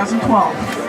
2012.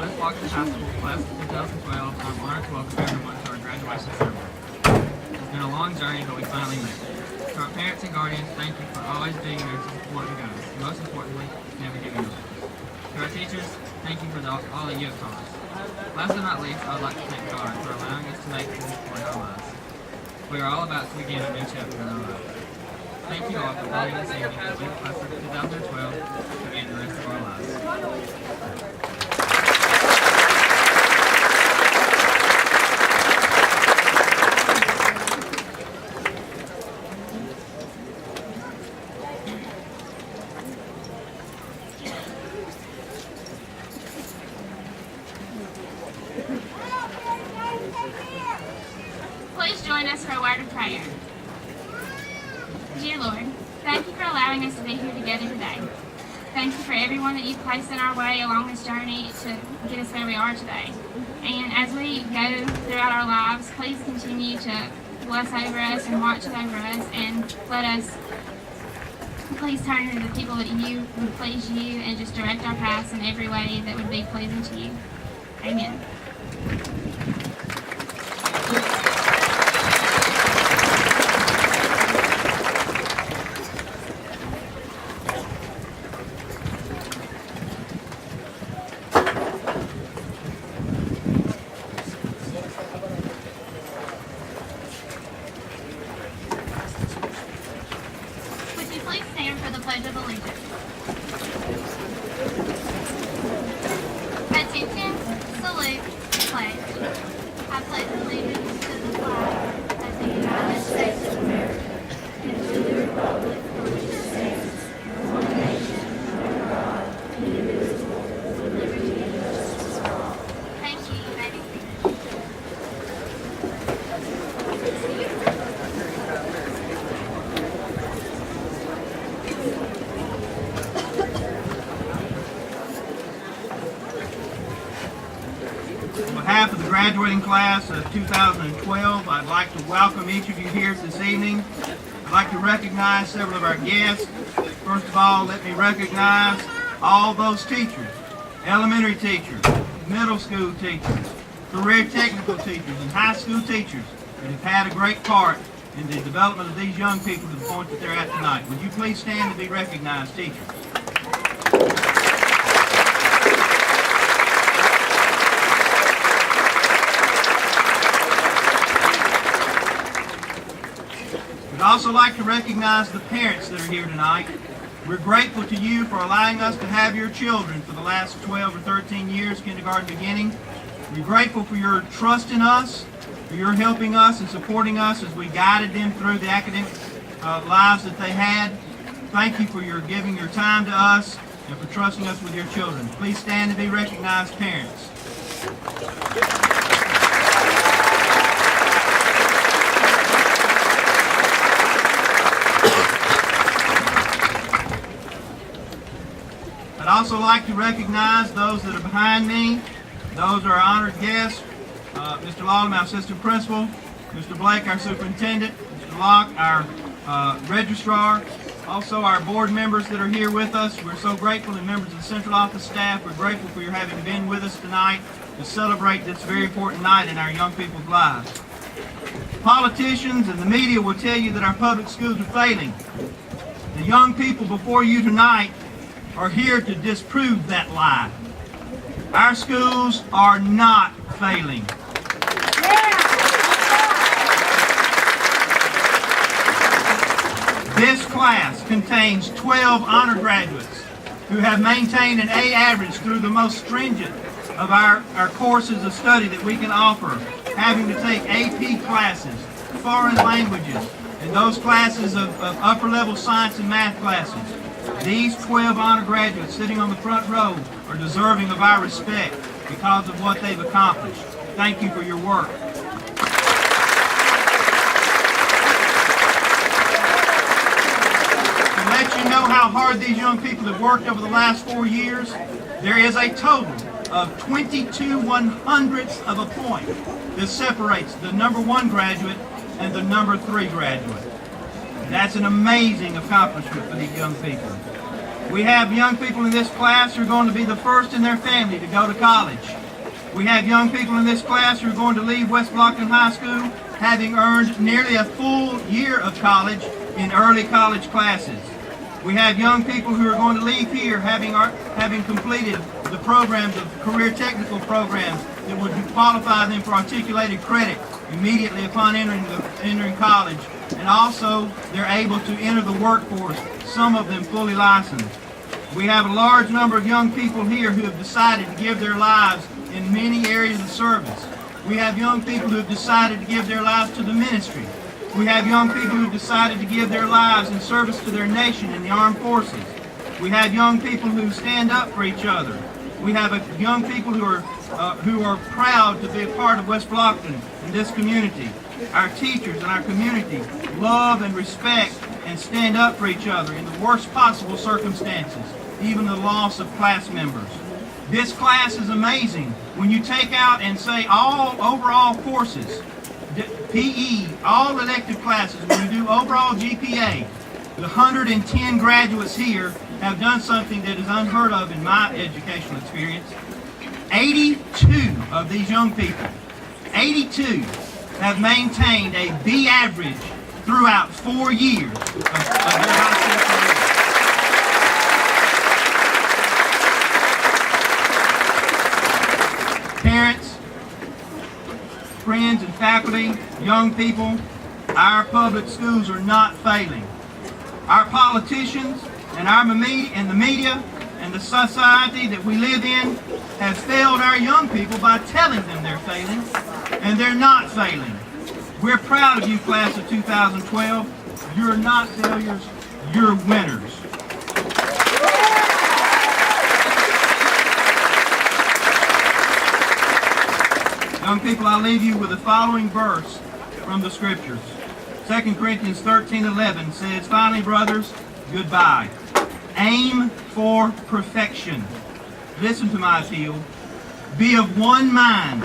With Blocton High School Class of 2012, I'm honored to welcome everyone to our graduation ceremony. It's been a long journey, but we finally made it. To our parents and guardians, thank you for always being there to support and guide us, and most importantly, never giving up. To our teachers, thank you for all that you have taught us. Last but not least, I would like to thank God for allowing us to make this point in our lives. We are all about to begin a new chapter in our lives. Thank you all for joining us evening as we class of 2012 to begin the rest of our lives. Please join us for a word of prayer. Dear Lord, thank you for allowing us to be here together today. Thank you for everyone that you've placed in our way along this journey to get us where we are today. And as we go throughout our lives, please continue to bless over us and watch over us, and let us please turn into the people that you would please you, and just direct our paths in every way that would be pleasing to you. Amen. Would you please stand for the Pledge of Allegiance? Attention, salute, pledge. I pledge allegiance to the flag of the United States of America and to the republic for which it stands, one nation, under God, indivisible, with liberty and justice for all. Thank you. You may be seated. On behalf of the graduating class of 2012, I'd like to welcome each of you here this evening. I'd like to recognize several of our guests. First of all, let me recognize all those teachers, elementary teachers, middle school teachers, career technical teachers, and high school teachers that have had a great part in the development of these young people to the point that they're at tonight. Would you please stand to be recognized, teachers? We'd also like to recognize the parents that are here tonight. We're grateful to you for allowing us to have your children for the last 12 or 13 years, kindergarten beginning. We're grateful for your trust in us, for your helping us and supporting us as we guided them through the academic lives that they had. Thank you for your giving your time to us and for trusting us with your children. Please stand to be recognized, parents. I'd also like to recognize those that are behind me. Those are our honored guests. Mr. Lawley, our assistant principal. Mr. Blake, our superintendent. Mr. Locke, our registrar. Also our board members that are here with us. We're so grateful, and members of the central office staff. We're grateful for your having been with us tonight to celebrate this very important night in our young people's lives. Politicians and the media will tell you that our public schools are failing. The young people before you tonight are here to disprove that lie. Our schools are not failing. This class contains 12 honor graduates who have maintained an A average through the most stringent of our courses of study that we can offer, having to take AP classes, foreign languages, and those classes of upper level science and math classes. These 12 honor graduates sitting on the front row are deserving of our respect because of what they've accomplished. Thank you for your work. To let you know how hard these young people have worked over the last 4 years, there is a total of 22 100ths of a point that separates the number 1 graduate and the number 3 graduate. That's an amazing accomplishment for these young people. We have young people in this class who are going to be the first in their family to go to college. We have young people in this class who are going to leave West Blocton High School having earned nearly a full year of college in early college classes. We have young people who are going to leave here having completed the programs of career technical programs that would qualify them for articulated credit immediately upon entering college. And also, they're able to enter the workforce, some of them fully licensed. We have a large number of young people here who have decided to give their lives in many areas of service. We have young people who have decided to give their lives to the ministry. We have young people who have decided to give their lives in service to their nation in the armed forces. We have young people who stand up for each other. We have young people who are proud to be a part of West Blocton and this community. Our teachers and our community love and respect and stand up for each other in the worst possible circumstances, even the loss of class members. This class is amazing. When you take out and say all overall courses, PE, all elective classes, when you do overall GPA, the 110 graduates here have done something that is unheard of in my educational experience. 82 of these young people, 82, have maintained a B average throughout 4 years of their high school career. Parents, friends and faculty, young people, our public schools are not failing. Our politicians and the media and the society that we live in have failed our young people by telling them they're failing, and they're not failing. We're proud of you, class of 2012. You're not failures, you're winners. Young people, I leave you with the following verse from the scriptures. 2 Corinthians 13:11 says, "Finally, brothers, goodbye. Aim for perfection." Listen to my appeal. Be of one mind.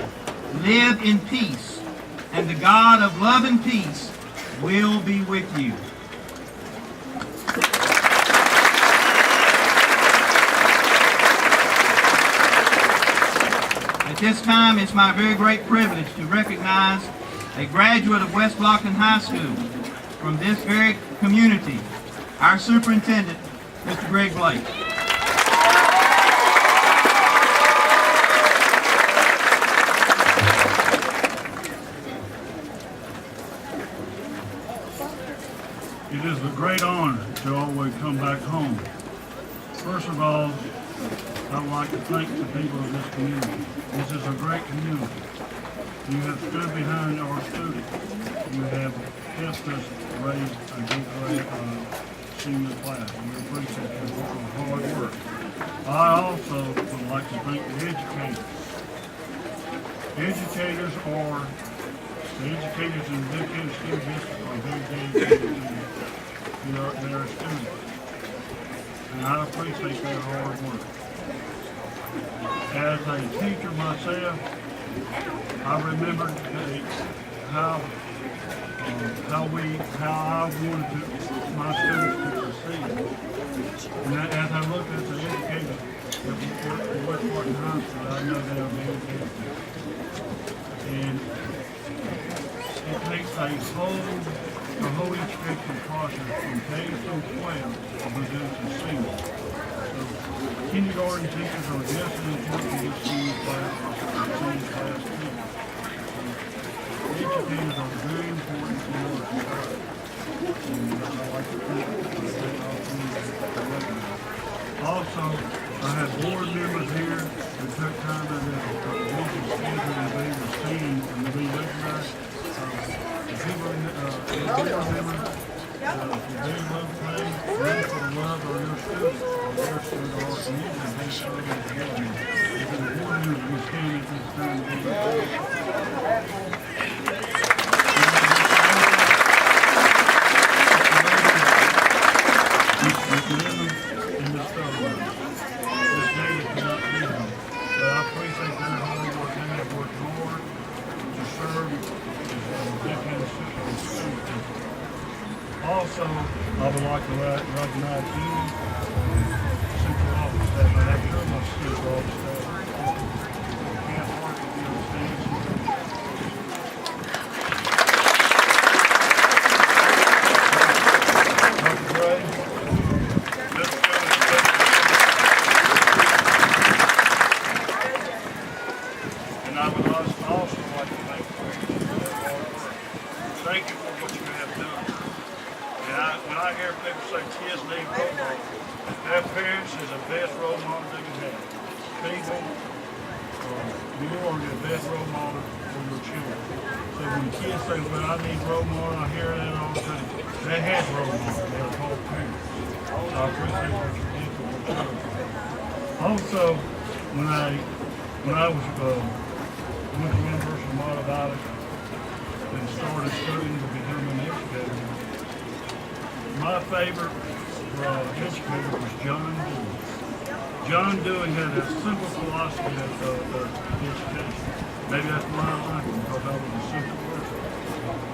Live in peace. And the God of love and peace will be with you. At this time, it's my very great privilege to recognize a graduate of West Blocton High School from this very community, our superintendent, Mr. Greg Blake. It is a great honor to always come back home. First of all, I would like to thank the people of this community. This is a great community. You have stood behind our students. You have helped us raise a good grade senior class, and we appreciate your hard work. I also would like to thank the educators. Educators are the educators in the Blocton School District are very dedicated to their students, and I appreciate their hard work. As a teacher myself, I remember how I wanted my students to succeed. And as I look at the educators at West Blocton High School, I know they are very dedicated. And it takes the whole education process from K through 12 to produce a senior. So kindergarten teachers are just as important to this senior class as senior class too. Educators are very important to our society. And I'd like to thank that opportunity to recognize. Also, I have board members here who took time out of their busy schedule to be received and to be recognized. The people in the board members, they love playing, ready for the love of your students. Their students are our community, and they serve as board members. It's important that we stand at this time to be Also, I would like to recognize you people, you are the best role model for your children. So when kids say, well, I need role model, I hear that all the time. They had role models. They were called parents. So I appreciate what you did for your children. Also, when I was went to University of Monteverde and started studying to become an educator, my favorite educator was John Dewey. John Dewey had a simple philosophy of education. Maybe that's why I like him, because I was a simple person.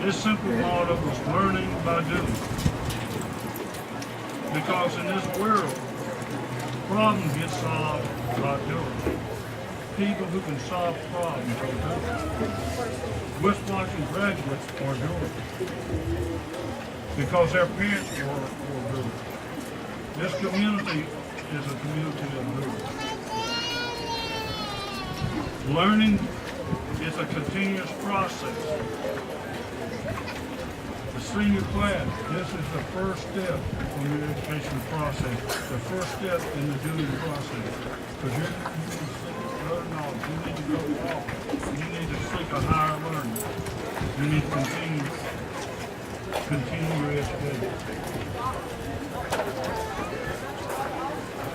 His simple motto was learning by doing. Because in this world, problems get solved by doing. People who can solve problems are doing. West Blocton graduates are doing. Because their parents were doing. This community is a community of doing. Learning is a continuous process. The senior class, this is the first step in your education process, the first step in the doing process. Because you need to seek further knowledge, you need to go off, you need to seek a higher learning. You need to continue your education.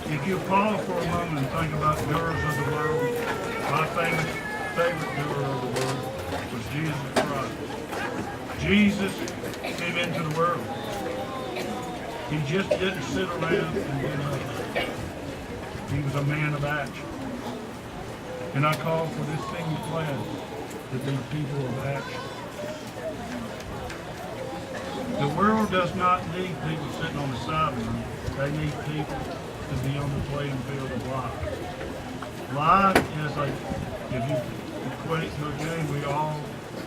If you pause for a moment and think about doers of the world, my favorite doer of the world was Jesus Christ. Jesus came into the world. He just didn't sit around and do nothing. He was a man of action. And I call for this senior class to be people of action. The world does not need people sitting on the sideline. They need people to be on the playing field of life. Life is if you equate it to a game, we all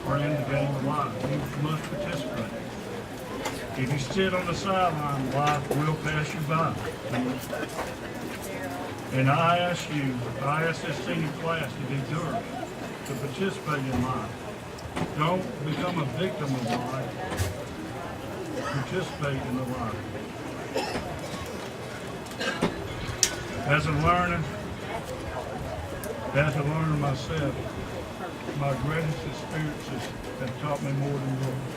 are in the game of life. You must participate. If you sit on the sideline, life will pass you by. And I ask this senior class to be doers, to participate in life. Don't become a victim of life. Participate in the life. As a learner myself, my greatest experiences have taught me more than words.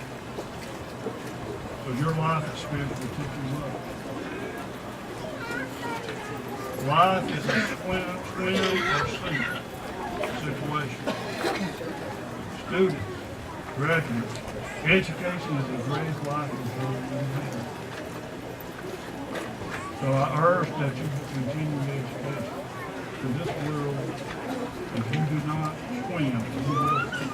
So your life experience will teach you much. Life is a swim or sink situation. Students, graduates, education is the greatest life experience you can have. So I urge that you continue your education. To this world, if you do not swim, you will sink.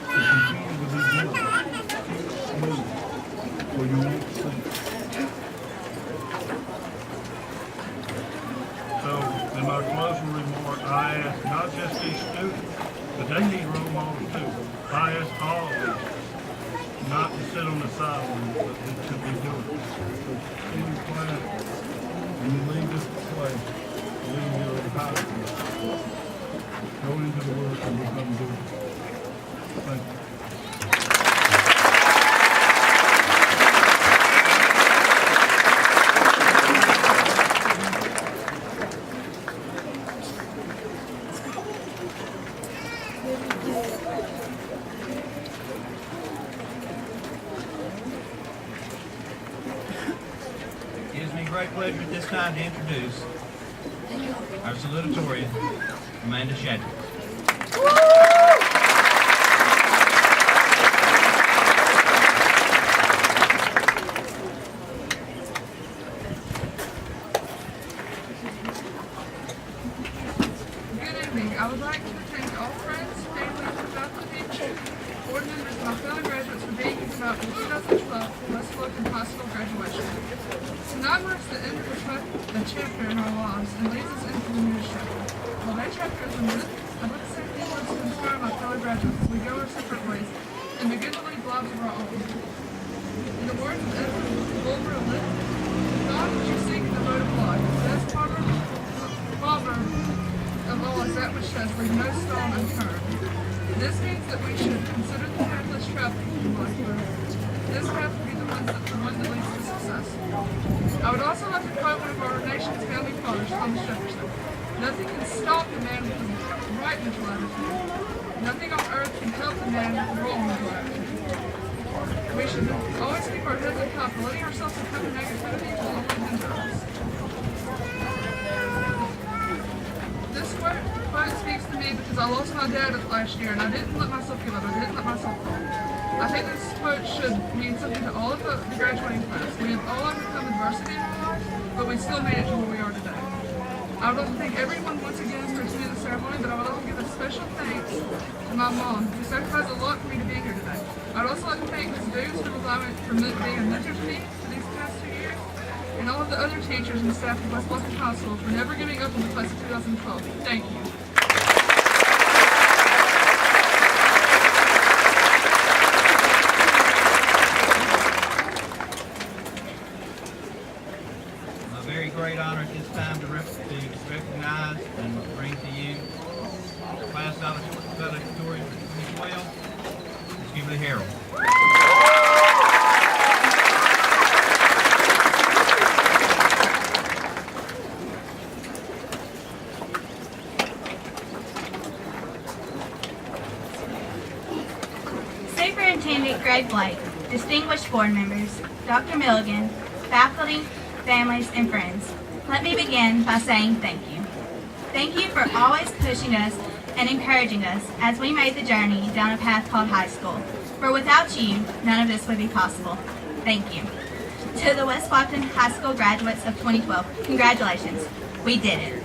To continue to be good, keep smooth, or you won't sink. So, in my closing remark, I ask not just these students, but they need role models too. I ask all of them not to sit on the sidelines, but to be doing it. So, in your class, when you leave this place, leave your high school, go into the work and become doers. Thank you. It gives me great pleasure at this time to introduce our salutatorian, Amanda Shadwick. Good evening. I would like to thank all friends, family, faculty, board members, and my fellow graduates for being here tonight for the 2012 West Blocton High School graduation. Tonight marks the end of a chapter in our lives and leads us into the newest chapter. While that chapter is ended, I'd like to say a few words to inspire my fellow graduates as we go our separate ways and begin to lead lives of our own. In the words of Edward Bulwer Lytton, God which you seek in the road of life, the best proverb of all is that which says, leave no stone unturned. This means that we should consider the path less traveled in life, where this path will be the one that leads to success. I would also like to quote one of our nation's founding fathers, Thomas Jefferson. Nothing can stop the man with the right mental attitude. Nothing on earth can help the man with the wrong mental attitude. We should always keep our heads up high for letting ourselves become negativity will only hinder us. This quote speaks to me because I lost my dad last year and I didn't let myself give up. I didn't let myself fall. I think this quote should mean something to all of the graduating class. We have all overcome adversity in our lives, but we still made it to where we are today. I would like to thank everyone once again for attending the ceremony, but I would like to give a special thanks to my mom, who sacrificed a lot for me to be here today. I would also like to thank Ms. Dukes for being a mentor to me for these past 2 years, and all of the other teachers and staff of West Blocton High School for never giving up on the class of 2012. Thank you. A very great honor at this time to recognize and bring to you the class valedictorian for 2012, Ms. Kimberly Harrell. Superintendent Greg Blake, distinguished board members, Dr. Milligan, faculty, families, and friends, let me begin by saying thank you. Thank you for always pushing us and encouraging us as we made the journey down a path called high school. For without you, none of this would be possible. Thank you. To the West Blocton High School graduates of 2012, congratulations. We did it.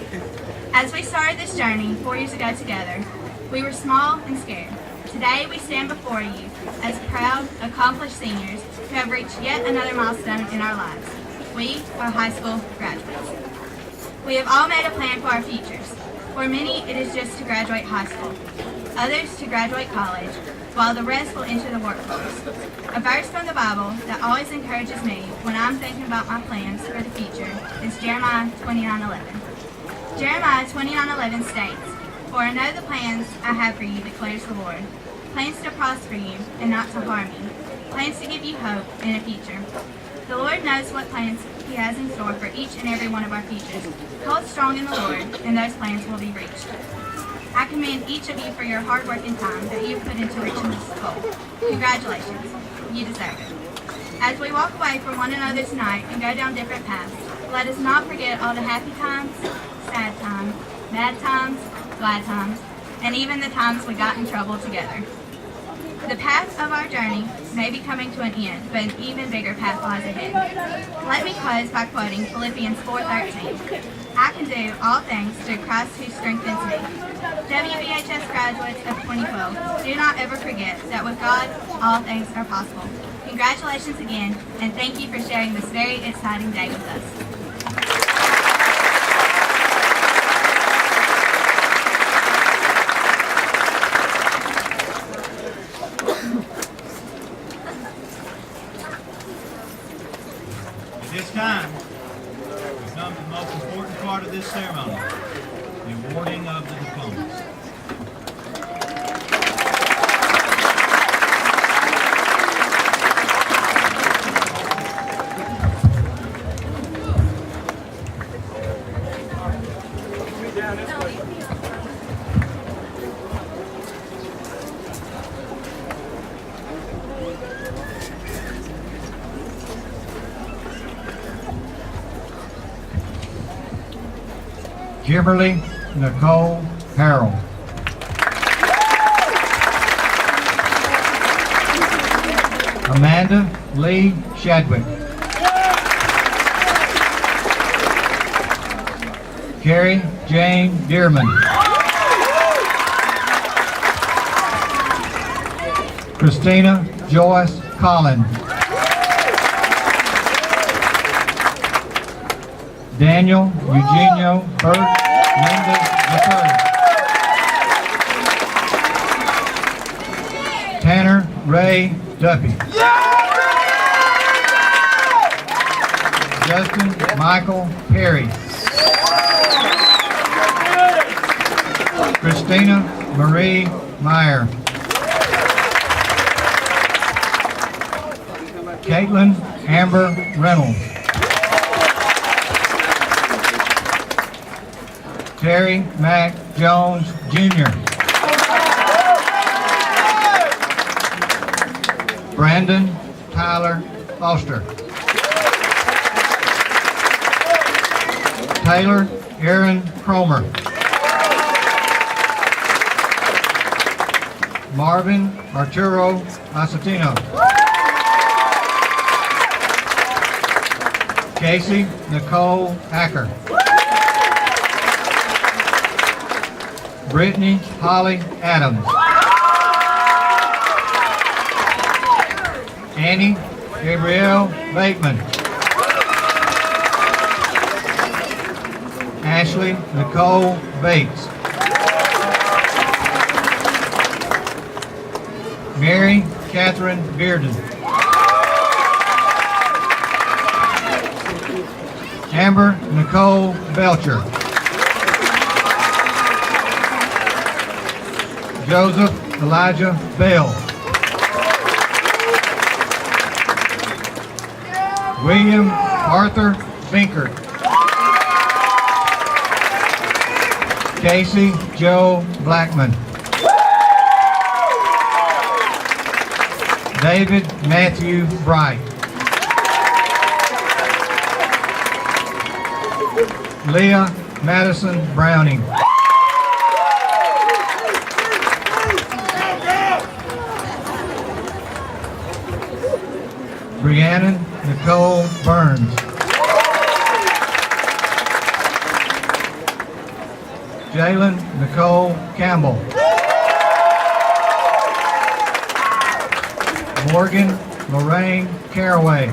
As we started this journey 4 years ago together, we were small and scared. Today we stand before you as proud, accomplished seniors who have reached yet another milestone in our lives. We are high school graduates. We have all made a plan for our futures. For many, it is just to graduate high school. Others to graduate college, while the rest will enter the workforce. A verse from the Bible that always encourages me when I'm thinking about my plans for the future is Jeremiah 29:11. Jeremiah 29:11 states, "For I know the plans I have for you, declares the Lord. Plans to prosper you and not to harm you. Plans to give you hope and a future." The Lord knows what plans He has in store for each and every one of our futures. Hold strong in the Lord, and those plans will be reached. I commend each of you for your hard work and time that you've put into reaching this goal. Congratulations. You deserve it. As we walk away from one another tonight and go down different paths, let us not forget all the happy times, sad times, bad times, glad times, and even the times we got in trouble together. The path of our journey may be coming to an end, but an even bigger path lies ahead. Let me close by quoting Philippians 4:13. I can do all things through Christ who strengthens me. WBHS graduates of 2012, do not ever forget that with God, all things are possible. Congratulations again, and thank you for sharing this very exciting day with us. At this time, we come to the most important part of this ceremony, the awarding of the diplomas. Kimberly Nicole Harrell. Amanda Lee Shadwick. Carrie Jane Dearman. Christina Joyce Collin. Daniel Eugenio Burt Mendez III. Tanner Ray Duffy. Justin Michael Perry. Christina Marie Meyer. Caitlin Amber Reynolds. Terry Mack Jones, Jr. Brandon Tyler Foster. Taylor Aaron Cromer. Marvin Arturo Acetino. Casey Nicole Hacker. Brittany Holly Adams. Annie Gabrielle Bateman. Ashley Nicole Bates. Mary Catherine Bearden. Amber Nicole Belcher. Joseph Elijah Bell. William Arthur Binkert. Casey Joe Blackman. David Matthew Bright. Leah Madison Browning. Brianna Nicole Burns. Jalen Nicole Campbell. Morgan Lorraine Caraway.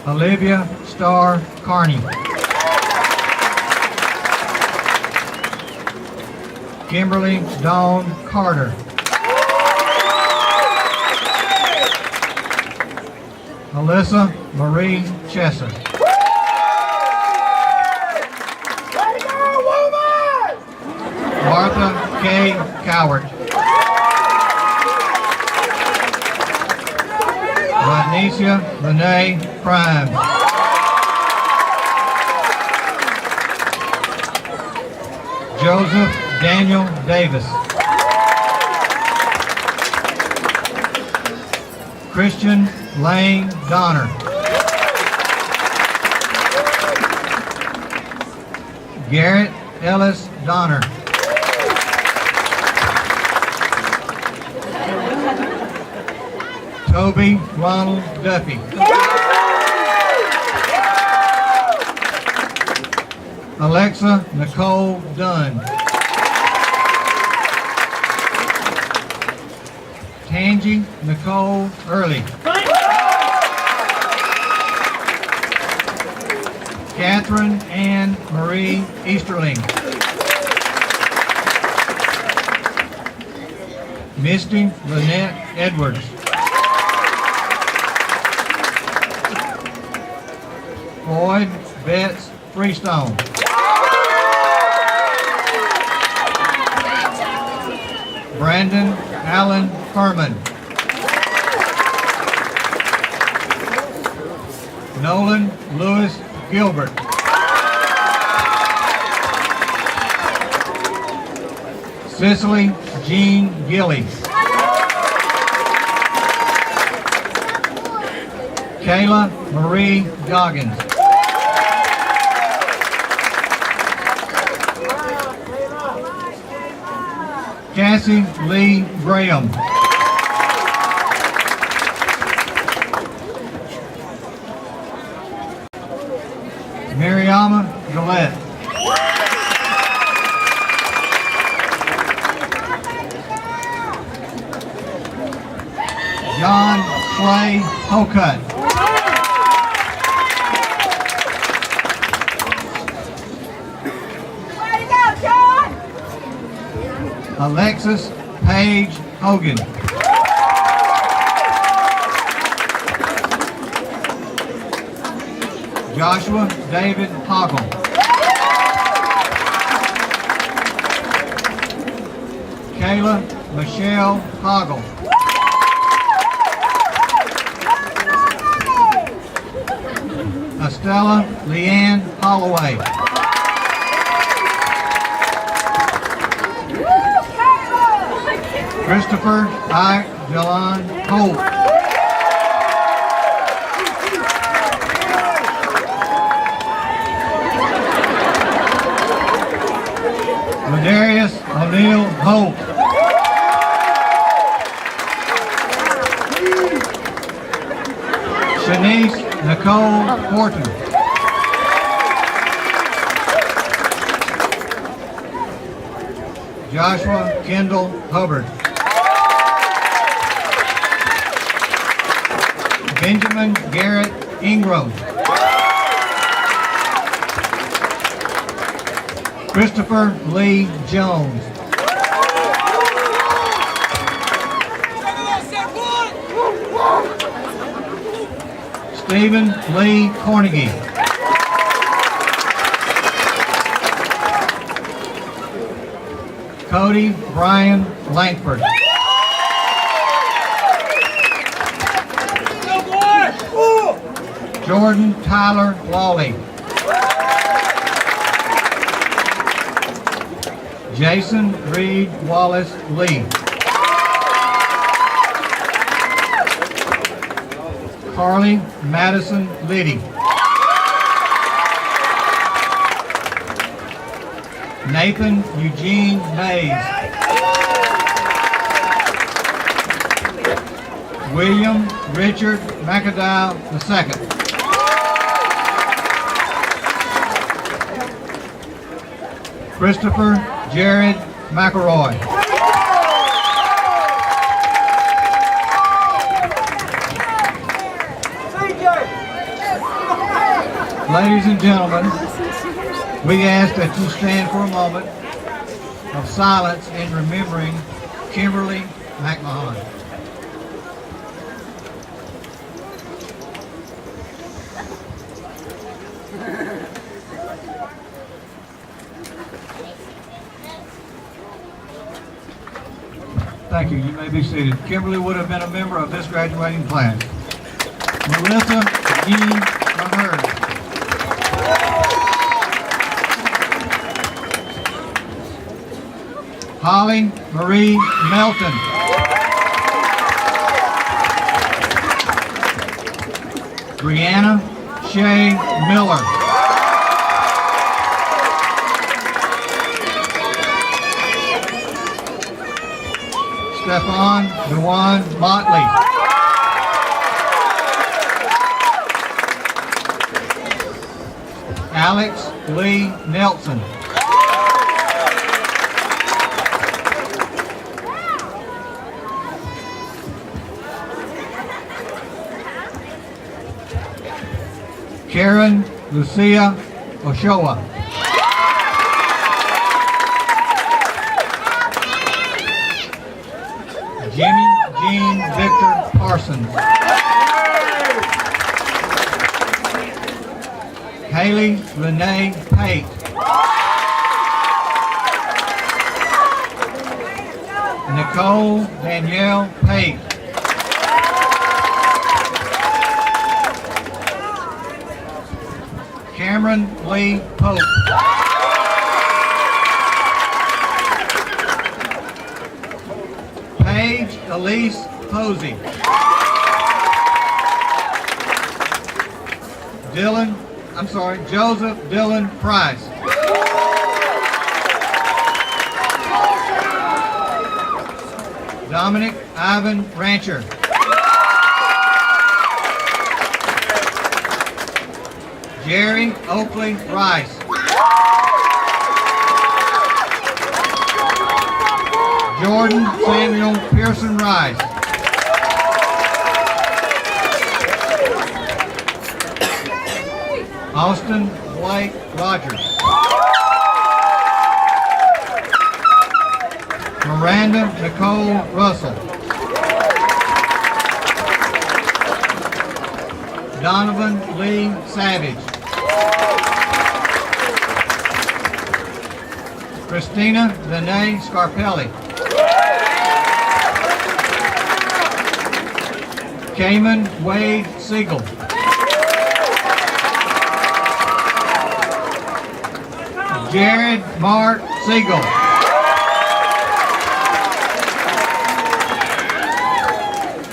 Olivia Starr Carney. Kimberly Dawn Carter. Alyssa Marie Chesser. Martha K. Cowart. Rodnesia Lene Prime. Joseph Daniel Davis. Christian Lane Donner. Garrett Ellis Donner. Toby Ronald Duffy. Alexa Nicole Dunn. Tangi Nicole Early. Catherine Ann Marie Easterling. Misty Lynette Edwards. Floyd Betts Freestone. Brandon Allen Furman. Nolan Lewis Gilbert. Cicely Jean Gilly. Kayla Marie Goggins. Cassie Lee Graham. Mariama Gillette. John Clay Hocutt. Way to go, John! Alexis Paige Hogan. Joshua David Hoggle. Kayla Michelle Hoggle. Estella Leanne Holloway. Christopher I. Jalon Holt. Ladarius O'Neill Holt. Shanice Nicole Horton. Joshua Kendall Hubbard. Benjamin Garrett Ingram. Christopher Lee Jones. Stephen Lee Cornegie. Cody Brian Langford. Jordan Tyler Lawley. Jason Reed Wallace Lee. Carly Madison Liddy. Nathan Eugene Mays. William Richard McAdowell II. Christopher Jared McElroy. Ladies and gentlemen, we ask that you stand for a moment of silence in remembering Kimberly McMahon. Thank you. You may be seated. Kimberly would have been a member of this graduating class. Melissa Jean Maherd. Holly Marie Melton. Brianna Shay Miller. Stefan Dewan Motley. Alex Lee Nelson. Karen Lucia Oshoa. Jimmy Jean Victor Parsons. Haley Renee Pate. Nicole Danielle Pate. Cameron Lee Pope. Paige Elise Posey. Joseph Dylan Price. Dominic Ivan Rancher. Jerry Oakley Rice. Jordan Samuel Pearson Rice. Austin Blake Rogers. Miranda Nicole Russell. Donovan Lee Savage. Christina Danae Scarpelli. Cayman Wade Siegel. Jared Mark Siegel.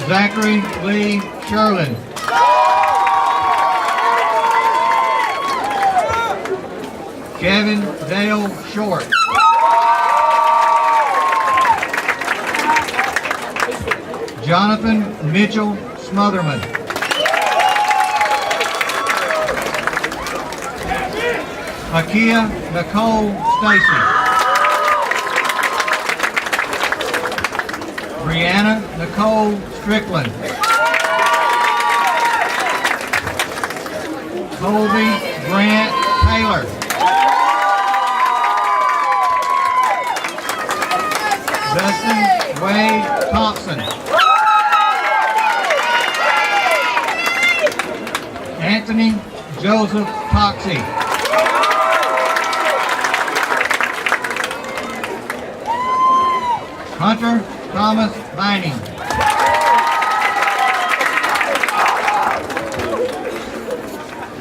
Zachary Lee Sherlin. Kevin Dale Short. Jonathan Mitchell Smotherman. Akia Nicole Stacy. Brianna Nicole Strickland. Colby Grant Taylor. Dustin Wade Thompson. Anthony Joseph Toxey. Hunter Thomas Vining.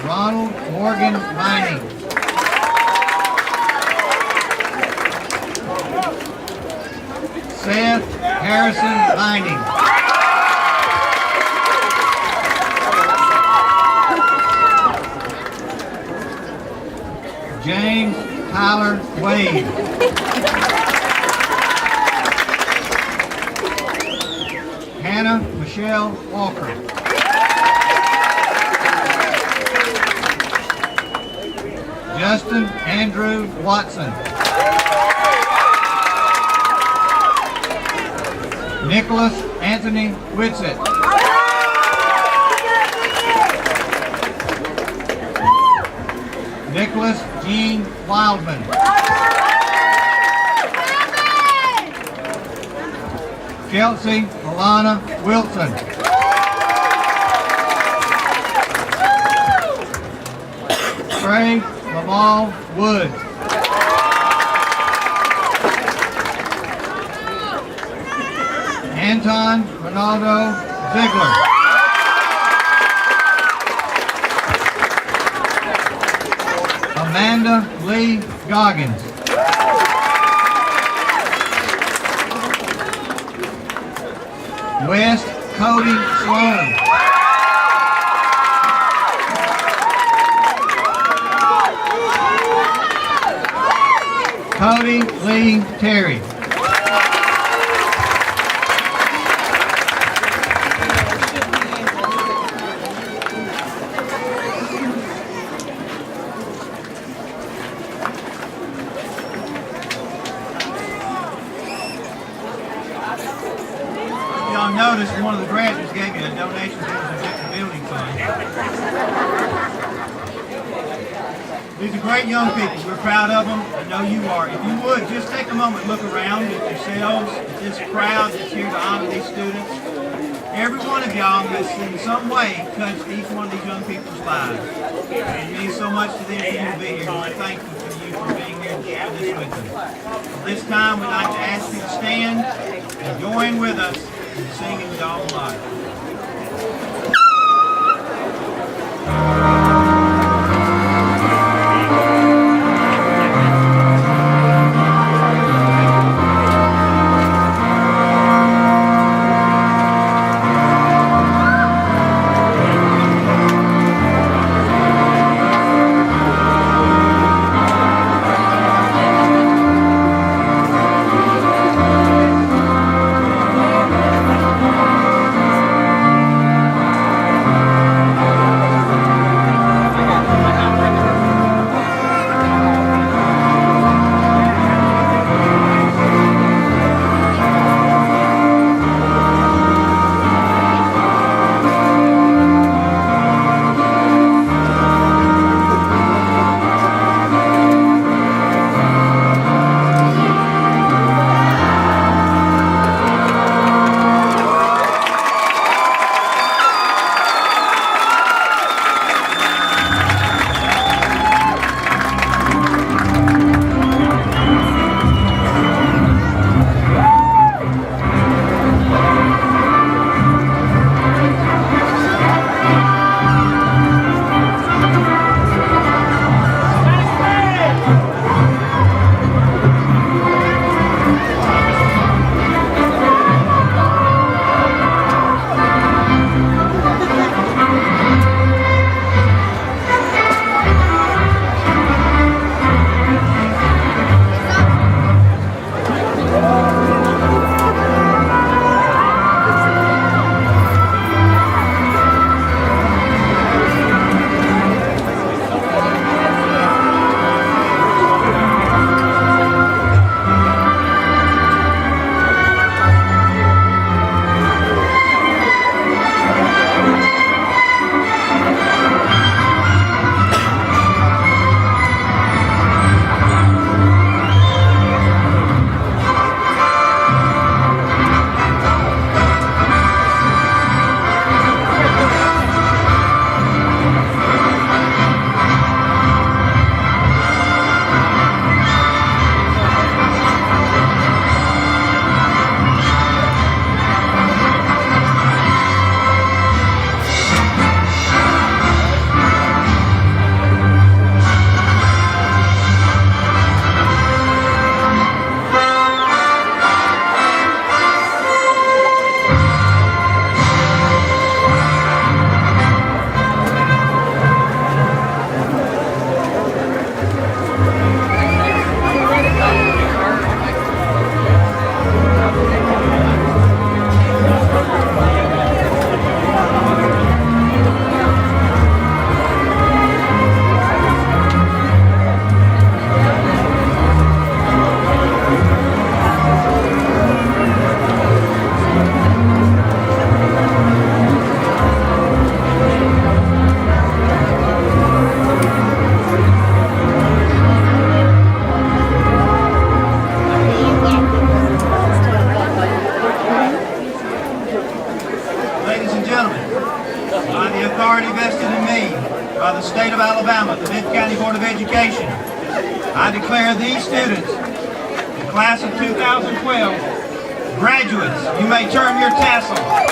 Ronald Morgan Vining. Seth Harrison Vining. James Tyler Wade. Hannah Michelle Walker. Justin Andrew Watson. Nicholas Anthony Whitsett. Nicholas Gene Wildman. Kelsey Alana Wilson. Craig Lamal Woods. Anton Ronaldo Ziegler. Amanda Lee Goggins. West Cody Sloan. Cody Lee Terry. Y'all noticed one of the graduates gave you a donation to the building fund. These are great young people. We're proud of them. I know you are. If you would, just take a moment and look around at yourselves, at this crowd that's here to honor these students. Every one of y'all has in some way touched each one of these young people's lives. It means so much to them for you to be here. We're thankful for you for being here and sharing this with them. At this time, we'd like to ask you to stand and join with us in singing Dog Life. by the state of Alabama, the Benton County Board of Education, I declare these students, the class of 2012, graduates. You may turn your tassel.